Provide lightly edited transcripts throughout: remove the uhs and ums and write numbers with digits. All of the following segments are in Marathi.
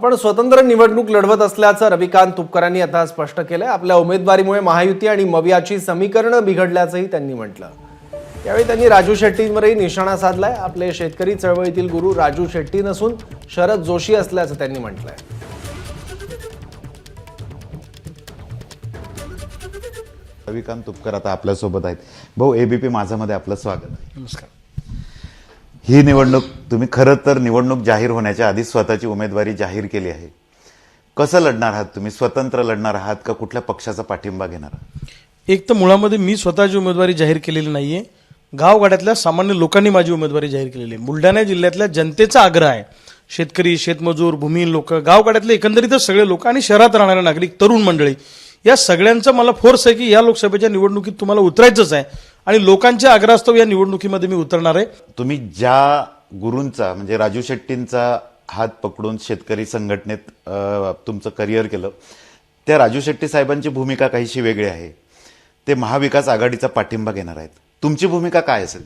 आपण स्वतंत्र निवडणूक लढवत असल्याचं रविकांत तुपकरांनी आता स्पष्ट केलंय। आपल्या उमेदवारीमुळे महायुती आणि मवियाची समीकरणं बिघडल्याचंही त्यांनी म्हटलं। यावेळी त्यांनी राजू शेट्टींवरही निशाणा साधलाय। आपले शेतकरी चळवळीतील गुरु राजू शेट्टी नसून शरद जोशी असल्याचं त्यांनी म्हटलंय। रविकांत तुपकर आता आपल्या सोबत आहेत। भाऊ, एबीपी माझामध्ये आपलं स्वागत आहे। नमस्कार। ही निवडणूक तुम्ही खरं तर निवडणूक जाहीर होण्याच्या आधी स्वतःची उमेदवारी जाहीर केली आहे। कसं लढणार आहात तुम्ही? स्वतंत्र लढणार आहात का कुठल्या पक्षाचा पाठिंबा घेणार आहात? एक तर मुळामध्ये मी स्वतःची उमेदवारी जाहीर केलेली नाहीये, गावगाड्यातल्या सामान्य लोकांनी माझी उमेदवारी जाहीर केलेली आहे। बुलढाणा जिल्ह्यातल्या जनतेचा आग्रह आहे। शेतकरी, शेतमजूर, भूमिहीन लोक, गावगाड्यातले एकंदरीतच सगळे लोक आणि शहरात राहणारे नागरिक, तरुण मंडळी, या सगळ्यांचा मला फोर्स आहे की या लोकसभेच्या निवडणुकीत तुम्हाला उतरायचंच आहे आणि लोकांच्या आग्रहास्तव या निवडणुकीमध्ये मी उतरणार आहे। तुम्ही ज्या गुरूंचा म्हणजे राजू शेट्टींचा हात पकडून शेतकरी संघटनेत तुमचं करिअर केलं, त्या राजू शेट्टी साहेबांची भूमिका काहीशी वेगळी आहे। ते महाविकास आघाडीचा पाठिंबा घेणार आहेत। तुमची भूमिका काय असेल?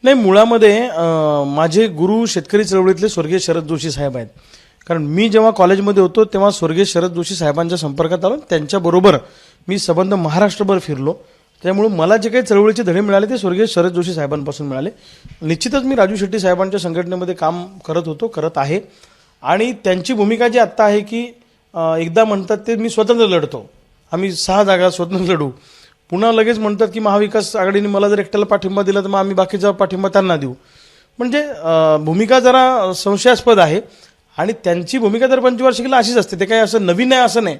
नाही, मुळामध्ये माझे गुरु शेतकरी चळवळीतले स्वर्गीय शरद जोशी साहेब आहेत। कारण मी जेव्हा कॉलेजमध्ये होतो तेव्हा स्वर्गीय शरद जोशी साहेबांच्या संपर्कात आलो, त्यांच्याबरोबर मी संबंध महाराष्ट्रभर फिरलो। त्यामुळे मला जे काही चळवळीचे धडे मिळाले ते स्वर्गीय शरद जोशी साहेबांपासून मिळाले। निश्चितच मी राजू शेट्टी साहेबांच्या संघटनेमध्ये काम करत आहे आणि त्यांची भूमिका जी आत्ता आहे की एकदा म्हणतात ते मी स्वतंत्र लढतो, आम्ही 6 जागा स्वतंत्र लढू, पुन्हा लगेच म्हणतात की महाविकास आघाडीने मला जर एकट्याला पाठिंबा दिला तर मग आम्ही बाकीचा पाठिंबा त्यांना देऊ। म्हणजे भूमिका जरा संशयास्पद आहे आणि त्यांची भूमिका दर पंचवार्षिकला अशीच असते। ते काही असं नवीन आहे असं नाही।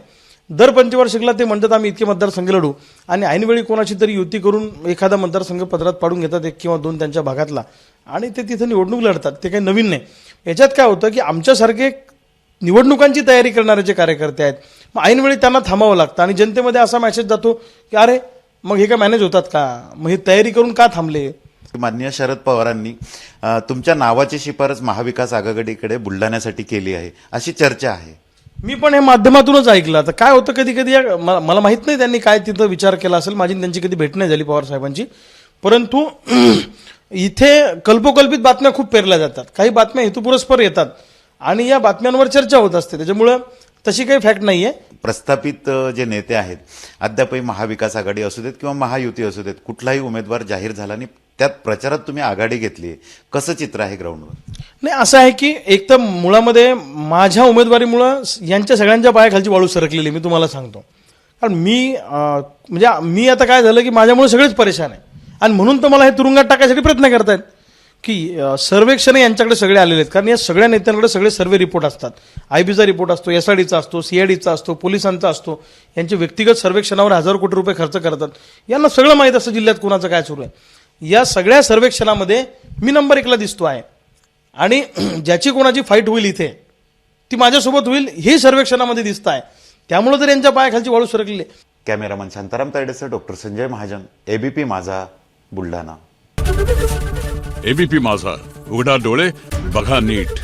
दर पंचवार्षिकला ते म्हणतात आम्ही इतके मतदारसंघ लढू आणि ऐनवेळी कोणाची तरी युती करून एखादा मतदारसंघ पदरात पाडून घेतात, 1 किंवा 2 त्यांच्या भागातला, आणि ते तिथं निवडणूक लढतात। ते काही नवीन नाही। याच्यात काय होतं की आमच्यासारखे निवडणुकांची तयारी करणारे जे कार्यकर्ते आहेत, मग ऐनवेळी त्यांना थांबावं लागतं आणि जनतेमध्ये असा मेसेज जातो की अरे मग हे काय मॅनेज होतात का, मग हे तयारी करून का थांबले। माननीय शरद पवारांनी तुमच्या नावाची शिफारस महाविकास आघाडीकडे बुलढाण्यासाठी केली आहे अशी चर्चा आहे। मी पण हे माध्यमातूनच ऐकलं। आता काय होतं कधी कधी मला माहित नाही त्यांनी काय तिथं विचार केला असेल, माझी त्यांची कधी भेट नाही झाली पवार साहेबांची, परंतु इथे कल्पोकल्पित बातम्या खूप पेरल्या जातात, काही बातम्या हेतुपुरस्पर येतात आणि या बातम्यांवर चर्चा होत असते। त्याच्यामुळे तशी काही फॅक्ट नाहीये। प्रस्थापित जे नेते आहेत, अद्यापही महाविकास आघाडी असू देत किंवा महायुती असू देत, कुठलाही उमेदवार जाहीर झाला नाही, त्यात प्रचारात तुम्ही आघाडी घेतली, कसं चित्र आहे ग्राउंडवर? नाही, असं आहे की एक तर मुळामध्ये माझ्या उमेदवारीमुळं यांच्या सगळ्यांच्या पायाखालची वाळू सरकलेली मी तुम्हाला सांगतो। कारण मी आता काय झालं की माझ्यामुळे सगळेच परेशान आहे आणि म्हणून तर मला हे तुरुंगात टाकायसाठी प्रयत्न करतायत की सर्वेक्षण यांच्याकडे सगळे आलेले आहेत। कारण या सगळ्या नेत्यांकडे सगळे सर्वे रिपोर्ट असतात, IBचा रिपोर्ट असतो, SIDचा असतो, CIDचा असतो, पोलिसांचा असतो, यांचे व्यक्तिगत सर्वेक्षणावर हजारो कोटी रुपये खर्च करतात। यांना सगळं माहीत असतं जिल्ह्यात कुणाचं काय सुरू आहे। या सगळ्या सर्वेक्षणामध्ये मी नंबर 1ला दिसतो आहे आणि ज्याची कोणाची फाईट होईल इथे ती माझ्यासोबत होईल हे सर्वेक्षणामध्ये दिसत आहे। त्यामुळे तर यांच्या पायाखालची वाळू सरकलेली आहे। कॅमेरामन शांताराम तायडेसह doctor Sanjay Mahajan, ABP Majha, Buldhana. ABP माझा, उघडा डोळे बघा नीट।